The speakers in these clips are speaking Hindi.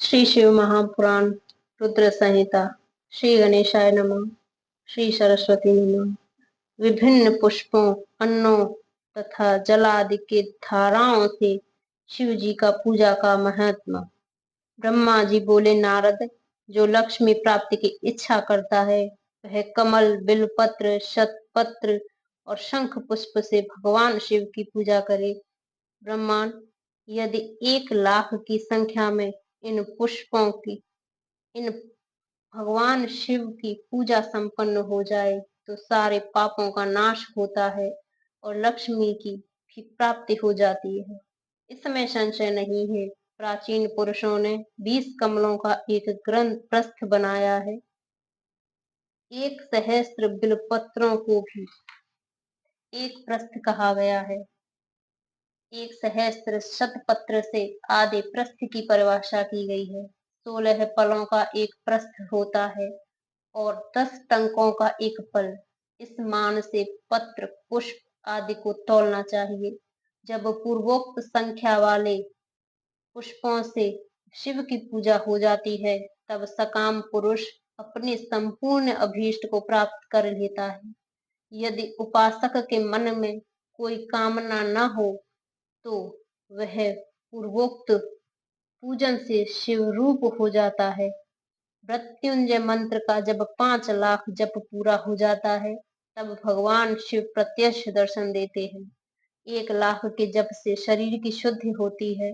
श्री शिव महापुराण रुद्र संहिता। श्री गणेशाय नमः। श्री सरस्वती नमः। विभिन्न पुष्पों, अन्नों तथा जल आदि के धाराओं से शिव जी का पूजा का महत्व। ब्रह्मा जी बोले, नारद, जो लक्ष्मी प्राप्ति की इच्छा करता है वह कमल, बिलपत्र, शतपत्र और शंख पुष्प से भगवान शिव की पूजा करे। ब्रह्मांड, यदि 1,00,000 की संख्या में इन पुष्पों की, इन भगवान शिव की पूजा संपन्न हो जाए तो सारे पापों का नाश होता है और लक्ष्मी की भी प्राप्ति हो जाती है। इसमें संशय नहीं है। प्राचीन पुरुषों ने 20 कमलों का एक ग्रंथ प्रस्थ बनाया है। 1,000,000 बिलपत्रों को भी एक प्रस्थ कहा गया है। 1,000,000 शतपत्र से आधे प्रस्थ की परिभाषा की गई है। 16 पलों का एक प्रस्थ होता है और 10 टंकों का एक पल। इस मान से पत्र, पुष्प आदि को तौलना चाहिए। जब पूर्वोक्त संख्या वाले पुष्पों से शिव की पूजा हो जाती है तब सकाम पुरुष अपने संपूर्ण अभीष्ट को प्राप्त कर लेता है। यदि उपासक के मन में कोई कामना न हो तो वह पूर्वोक्त पूजन से शिव रूप हो जाता है। मृत्युंजय मंत्र का जब 5,00,000 जप पूरा हो जाता है तब भगवान शिव प्रत्यक्ष दर्शन देते हैं। 1,00,000 के जप से शरीर की शुद्धि होती है।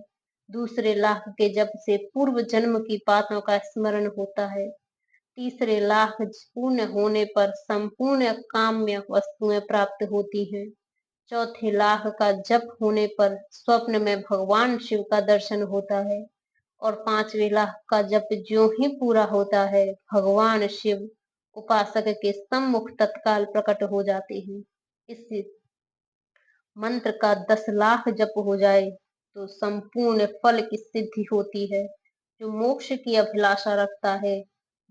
दूसरे लाख के जप से पूर्व जन्म की पापों का स्मरण होता है। तीसरे लाख पूर्ण होने पर संपूर्ण काम्य वस्तुएं प्राप्त होती हैं। चौथे लाख का जप होने पर स्वप्न में भगवान शिव का दर्शन होता है और 5वें लाख का जप ज्यों ही पूरा होता है भगवान शिव उपासक के सम्मुख तत्काल प्रकट हो जाते हैं। इस मंत्र का 10,00,000 जप हो जाए तो संपूर्ण फल की सिद्धि होती है। जो मोक्ष की अभिलाषा रखता है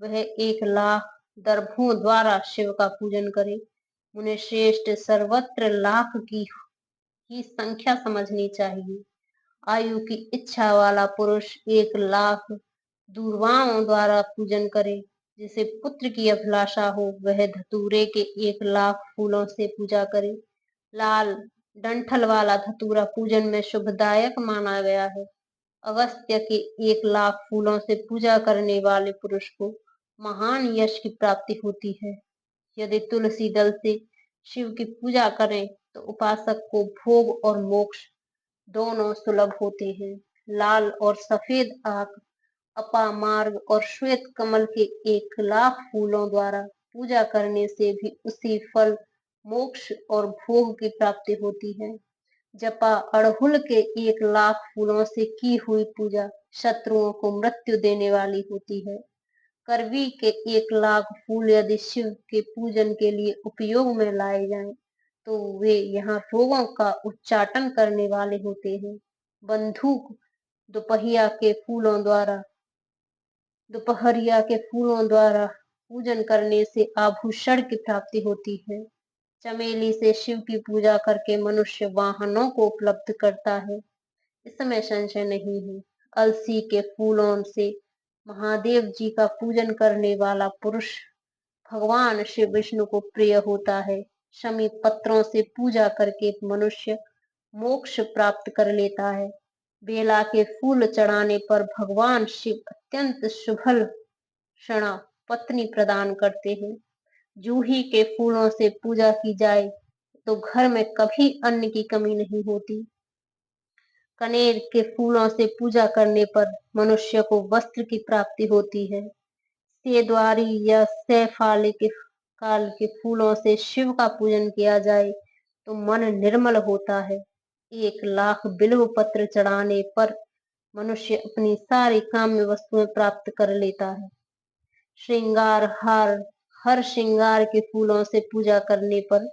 वह 1,00,000 दर्भों द्वारा शिव का पूजन करे। उन्हें श्रेष्ठ सर्वत्र लाख की संख्या समझनी चाहिए। आयु की इच्छा वाला पुरुष 1,00,000 दूर्वाओं द्वारा पूजन करे। जिसे पुत्र की अभिलाषा हो वह धतूरे के 1,00,000 फूलों से पूजा करे। लाल डंठल वाला धतूरा पूजन में शुभदायक माना गया है। अगस्त्य के 1,00,000 फूलों से पूजा करने वाले पुरुष को महान यश की प्राप्ति होती है। यदि तुलसी दल से शिव की पूजा करें तो उपासक को भोग और मोक्ष दोनों सुलभ होते हैं। लाल और सफेद आक, अपामार्ग और श्वेत कमल के 1,00,000 फूलों द्वारा पूजा करने से भी उसी फल, मोक्ष और भोग की प्राप्ति होती है। जपा अड़हुल के 1,00,000 फूलों से की हुई पूजा शत्रुओं को मृत्यु देने वाली होती है। करवी के 1,00,000 फूल यदि शिव के पूजन के लिए उपयोग में लाए जाएं तो वे यहाँ रोगों का उच्चाटन करने वाले होते हैं। बंदूक दोपहरिया के फूलों द्वारा पूजन करने से आभूषण की प्राप्ति होती है। चमेली से शिव की पूजा करके मनुष्य वाहनों को उपलब्ध करता है। इसमें संशय नहीं है। अलसी के फूलों से महादेव जी का पूजन करने वाला पुरुष भगवान शिव विष्णु को प्रिय होता है। शमी पत्रों से पूजा करके मनुष्य मोक्ष प्राप्त कर लेता है। बेला के फूल चढ़ाने पर भगवान शिव अत्यंत शुभल क्षणा पत्नी प्रदान करते हैं। जूही के फूलों से पूजा की जाए तो घर में कभी अन्न की कमी नहीं होती। कनेर के फूलों से पूजा करने पर मनुष्य को वस्त्र की प्राप्ति होती है। सेद्वारी या सैफाली के काल के फूलों से शिव का पूजन किया जाए तो मन निर्मल होता है। 1,00,000 बिल्व पत्र चढ़ाने पर मनुष्य अपनी सारी काम्य वस्तुएं प्राप्त कर लेता है। श्रृंगार हार, हर श्रृंगार के फूलों से पूजा करने पर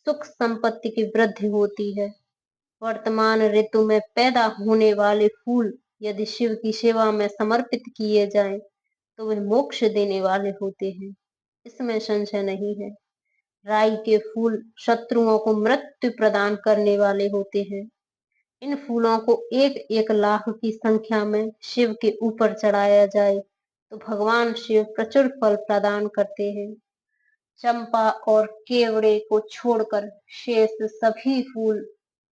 सुख संपत्ति की वृद्धि होती है। वर्तमान ऋतु में पैदा होने वाले फूल यदि शिव की सेवा में समर्पित किए जाएं तो वे मोक्ष देने वाले होते हैं। इसमें संशय नहीं है। राई के फूल शत्रुओं को मृत्यु प्रदान करने वाले होते हैं। इन फूलों को एक एक लाख की संख्या में शिव के ऊपर चढ़ाया जाए तो भगवान शिव प्रचुर फल प्रदान करते हैं। चंपा और केवड़े को छोड़कर शेष सभी फूल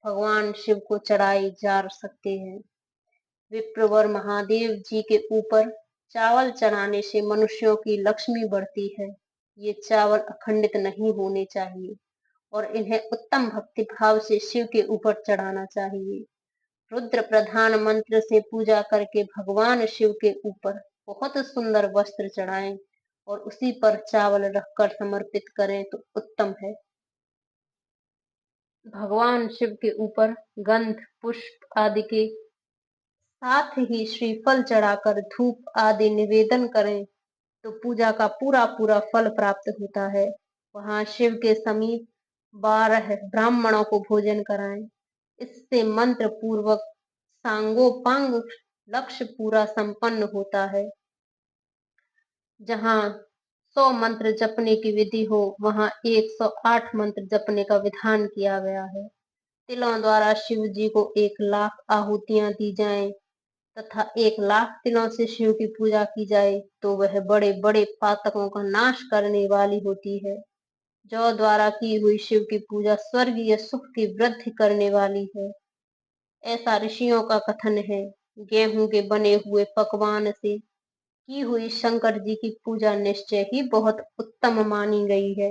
भगवान शिव को चढ़ाए जा सकते हैं। विप्रवर महादेव जी के ऊपर चावल चढ़ाने से मनुष्यों की लक्ष्मी बढ़ती है। ये चावल अखंडित नहीं होने चाहिए और इन्हें उत्तम भक्ति भाव से शिव के ऊपर चढ़ाना चाहिए। रुद्र प्रधान मंत्र से पूजा करके भगवान शिव के ऊपर बहुत सुंदर वस्त्र चढ़ाएं और उसी पर चावल रखकर समर्पित करें तो उत्तम है। भगवान शिव के ऊपर गंध पुष्प आदि के साथ ही श्रीफल चढ़ाकर धूप आदि निवेदन करें तो पूजा का पूरा पूरा फल प्राप्त होता है। वहां शिव के समीप 12 ब्राह्मणों को भोजन कराएं। इससे मंत्र पूर्वक सांगोपांग लक्ष्य पूरा संपन्न होता है। जहां 100 मंत्र जपने की विधि हो वहां 108 मंत्र जपने का विधान किया गया है। तिलों द्वारा शिव जी को 1 लाख आहुतियां दी जाएं तथा 1 लाख तिलों से शिव की पूजा की जाए तो वह बड़े बड़े पातकों का नाश करने वाली होती है। जौ द्वारा की हुई शिव की पूजा स्वर्गीय सुख की वृद्धि करने वाली है, ऐसा ऋषियों का कथन है। गेहूं के बने हुए पकवान से की हुई शंकर जी की पूजा निश्चय ही बहुत उत्तम मानी गई है।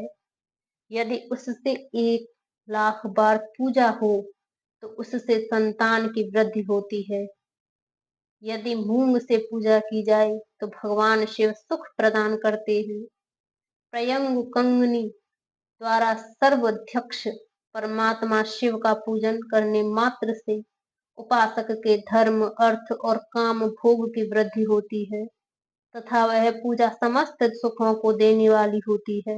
यदि उससे 1 लाख बार पूजा हो तो उससे संतान की वृद्धि होती है। यदि मूंग से पूजा की जाए तो भगवान शिव सुख प्रदान करते हैं। प्रयंग कंगनी द्वारा सर्वाध्यक्ष परमात्मा शिव का पूजन करने मात्र से उपासक के धर्म अर्थ और काम भोग की वृद्धि होती है तथा वह पूजा समस्त सुखों को देने वाली होती है।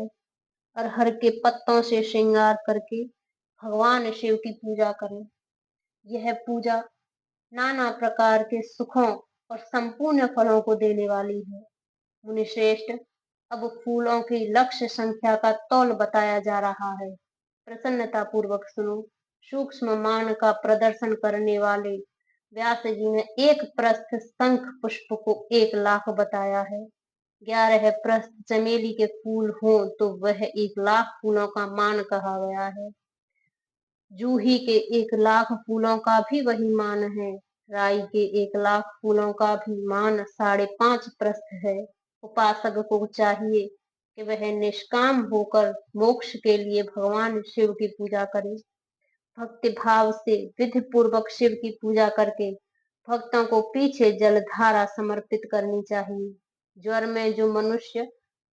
अरहर के पत्तों से श्रृंगार करके भगवान शिव की पूजा करें। यह पूजा नाना प्रकार के सुखों और संपूर्ण फलों को देने वाली है। मुनिश्रेष्ठ, अब फूलों की लक्ष्य संख्या का तौल बताया जा रहा है। प्रसन्नता पूर्वक सुनो। सूक्ष्म मान का प्रदर्शन करने वाले व्यास जी ने एक प्रस्थ शंख पुष्प को 1 लाख बताया है। 11 प्रस्थ चमेली के फूल हों तो वह 1 लाख फूलों का मान कहा गया है। जूही के 1 लाख फूलों का भी वही मान है। राई के 1 लाख फूलों का भी मान 5.5 प्रस्थ है। उपासक को चाहिए कि वह निष्काम होकर मोक्ष के लिए भगवान शिव की पूजा करे। भक्ति भाव से विधि पूर्वक शिव की पूजा करके भक्तों को पीछे जलधारा समर्पित करनी चाहिए। ज्वर में जो मनुष्य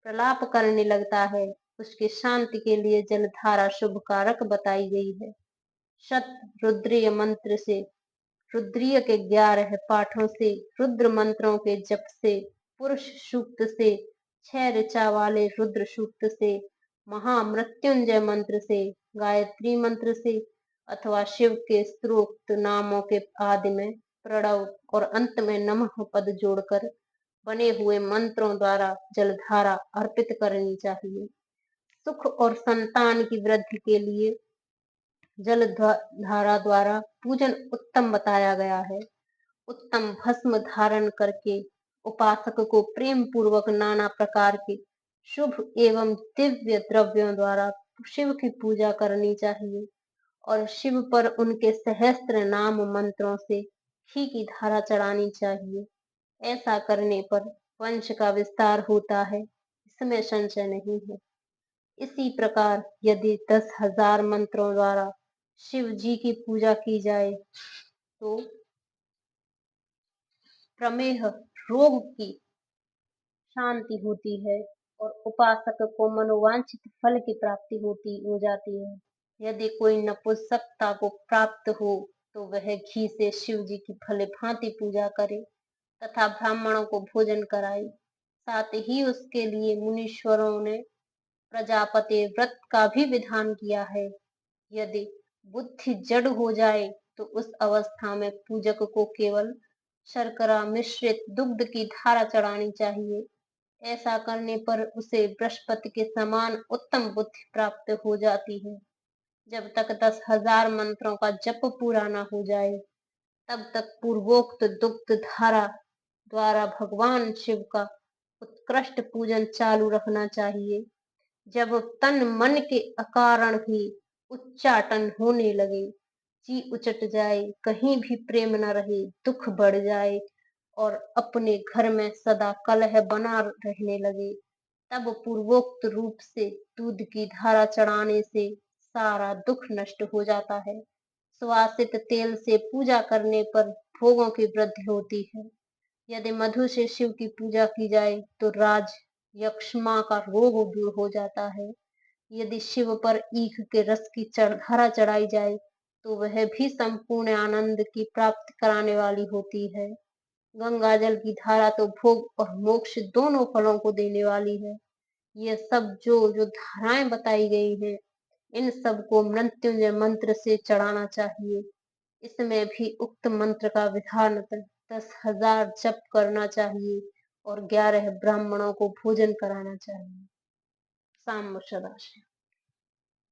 प्रलाप करने लगता है उसकी शांति के लिए जलधारा शुभ कारक बताई गई है। शत रुद्रीय मंत्र से रुद्रीय के 11 पाठों से रुद्र मंत्रों के जप से पुरुष सूक्त से 6 ऋचा वाले रुद्र सूक्त से महामृत्युंजय मंत्र से गायत्री मंत्र से अथवा शिव के स्त्रोक्त नामों के आदि में प्रणव और अंत में नमः पद जोड़कर बने हुए मंत्रों द्वारा जलधारा अर्पित करनी चाहिए। सुख और संतान की वृद्धि के लिए जल धारा द्वारा पूजन उत्तम बताया गया है। उत्तम भस्म धारण करके उपासक को प्रेम पूर्वक नाना प्रकार के शुभ एवं दिव्य द्रव्यों द्वारा शिव की पूजा करनी चाहिए और शिव पर उनके सहस्त्र नाम मंत्रों से घी की धारा चढ़ानी चाहिए। ऐसा करने पर वंश का विस्तार होता है, इसमें संशय नहीं है। इसी प्रकार यदि 10,000 मंत्रों द्वारा शिव जी की पूजा की जाए तो प्रमेह रोग की शांति होती है और उपासक को मनोवांछित फल की प्राप्ति होती हो जाती है। यदि कोई नपुंसकता को प्राप्त हो तो वह घी से शिव जी की भले भांति पूजा करे तथा ब्राह्मणों को भोजन कराए। साथ ही उसके लिए मुनीश्वरों ने प्रजापति व्रत का भी विधान किया है। यदि बुद्धि जड़ हो जाए तो उस अवस्था में पूजक को केवल शर्करा मिश्रित दुग्ध की धारा चढ़ानी चाहिए। ऐसा करने पर उसे बृहस्पति के समान उत्तम बुद्धि प्राप्त हो जाती है। जब तक 10,000 मंत्रों का जप पूरा न हो जाए, तब तक पूर्वोक्त दुग्ध धारा द्वारा भगवान शिव का उत्कृष्ट पूजन चालू रखना चाहिए। जब तन मन के अकारण ही उच्चाटन होने लगे, जी उचट जाए, कहीं भी प्रेम न रहे, दुख बढ़ जाए और अपने घर में सदा कलह बना रहने लगे, तब पूर्वोक्त रूप से दूध की धारा चढ़ाने से सारा दुख नष्ट हो जाता है। सुवासित तेल से पूजा करने पर भोगों की वृद्धि होती है। यदि मधु से शिव की पूजा की जाए तो राज यक्ष्मा का रोग दूर हो जाता है। यदि शिव पर ईख के रस की धारा चढ़ाई जाए तो वह भी संपूर्ण आनंद की प्राप्ति कराने वाली होती है। गंगा जल की धारा तो भोग और मोक्ष दोनों फलों को देने वाली है। ये सब जो जो धाराएं बताई गई हैं, इन सबको मृत्युंजय मंत्र से चढ़ाना चाहिए। इसमें भी उक्त मंत्र का विधान 10,000 जप करना चाहिए और 11 ब्राह्मणों को भोजन कराना चाहिए। शाम सदाशिव।